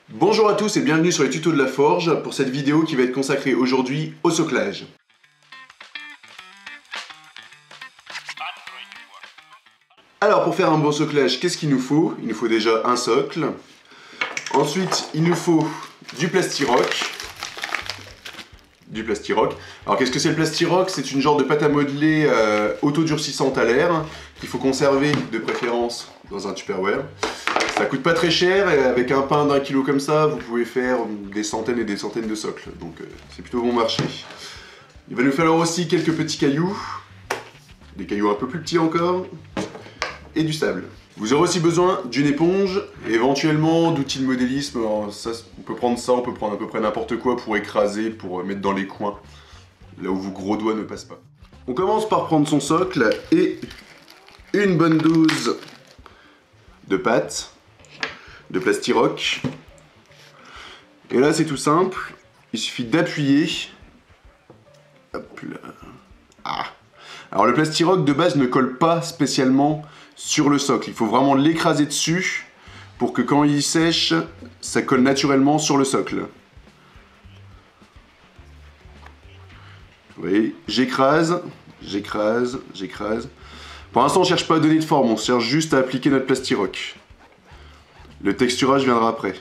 Bonjour à tous et bienvenue sur les tutos de la forge pour cette vidéo qui va être consacrée aujourd'hui au soclage. Alors pour faire un bon soclage, qu'est-ce qu'il nous faut? Il nous faut déjà un socle. Ensuite, il nous faut du plastiroc. Alors qu'est-ce que c'est le plastiroc? C'est une genre de pâte à modeler autodurcissante à l'air qu'il faut conserver de préférence dans un Tupperware. Ça coûte pas très cher et avec un pain d'1 kilo comme ça, vous pouvez faire des centaines et des centaines de socles. Donc c'est plutôt bon marché. Il va nous falloir aussi quelques petits cailloux, des cailloux un peu plus petits encore, et du sable. Vous aurez aussi besoin d'une éponge, et éventuellement d'outils de modélisme. Alors, ça, on peut prendre à peu près n'importe quoi pour écraser, pour mettre dans les coins, là où vos gros doigts ne passent pas. On commence par prendre son socle et une bonne dose de pâte, de plastiroc. Et là c'est tout simple, il suffit d'appuyer. Hop là. Ah. Alors le plastiroc de base ne colle pas spécialement sur le socle, il faut vraiment l'écraser dessus pour que quand il sèche, ça colle naturellement sur le socle. Vous voyez, j'écrase. Pour l'instant on ne cherche pas à donner de forme, on cherche juste à appliquer notre plastiroc. Le texturage viendra après.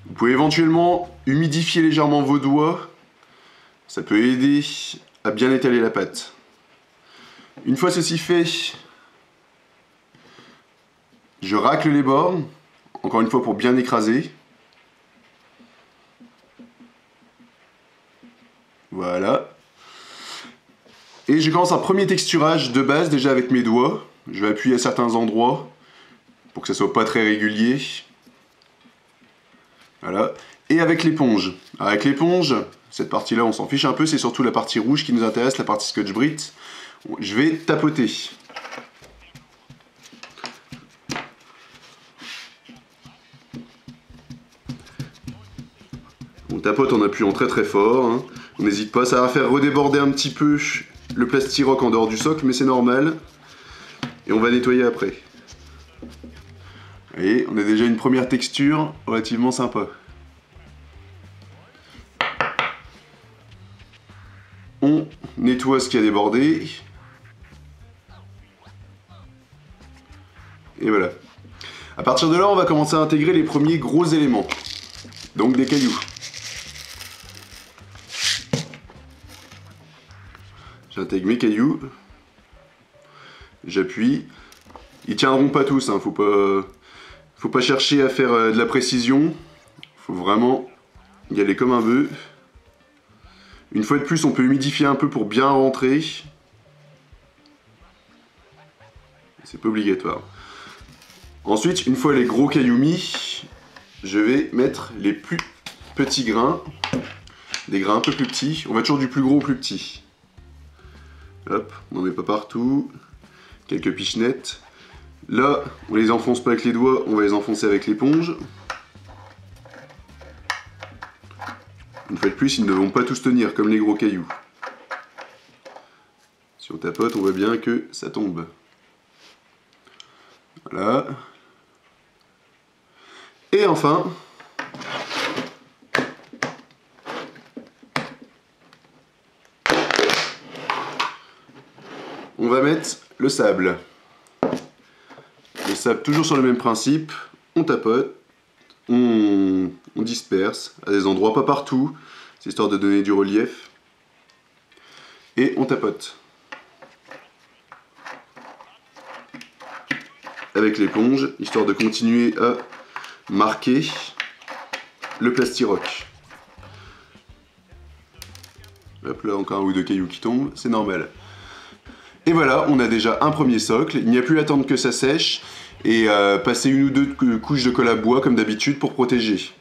Vous pouvez éventuellement humidifier légèrement vos doigts. Ça peut aider à bien étaler la pâte. Une fois ceci fait, je racle les bords, encore une fois pour bien écraser. Voilà. Et je commence un premier texturage de base déjà avec mes doigts. Je vais appuyer à certains endroits pour que ça soit pas très régulier. Voilà. Et avec l'éponge. Avec l'éponge, cette partie-là on s'en fiche un peu, c'est surtout la partie rouge qui nous intéresse, la partie Scotch-Brite. Je vais tapoter. On tapote en appuyant très très fort. Hein. On n'hésite pas, ça va faire redéborder un petit peu le plastiroc en dehors du socle, mais c'est normal. Et on va nettoyer après. Vous voyez, on a déjà une première texture relativement sympa. On nettoie ce qui a débordé. Et voilà. À partir de là, on va commencer à intégrer les premiers gros éléments. Donc des cailloux. J'intègre mes cailloux. J'appuie. Ils tiendront pas tous, hein. Faut pas chercher à faire de la précision. Faut vraiment y aller comme un bœuf. Une fois de plus, on peut humidifier un peu pour bien rentrer. C'est pas obligatoire. Ensuite, une fois les gros cailloux mis, je vais mettre les plus petits grains. Des grains un peu plus petits. On va toujours du plus gros au plus petit. Hop, on n'en met pas partout. Quelques pichenettes. Là, on les enfonce pas avec les doigts, on va les enfoncer avec l'éponge. Une fois de plus, ils ne vont pas tous tenir comme les gros cailloux. Si on tapote, on voit bien que ça tombe. Voilà. Et enfin, on va mettre le sable. Le sable, toujours sur le même principe, on tapote, on disperse à des endroits, pas partout, c'est histoire de donner du relief, et on tapote. Avec l'éponge, histoire de continuer à marquer le plastiroc. Hop là, encore un ou deux cailloux qui tombent, c'est normal. Et voilà, on a déjà un premier socle, il n'y a plus à attendre que ça sèche et passer une ou deux couches de colle à bois comme d'habitude pour protéger.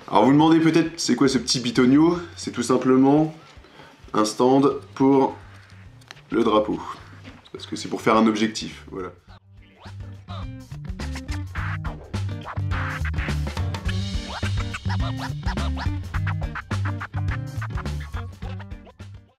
Alors vous demandez peut-être c'est quoi ce petit bitonio? C'est tout simplement un stand pour le drapeau. Parce que c'est pour faire un objectif, voilà.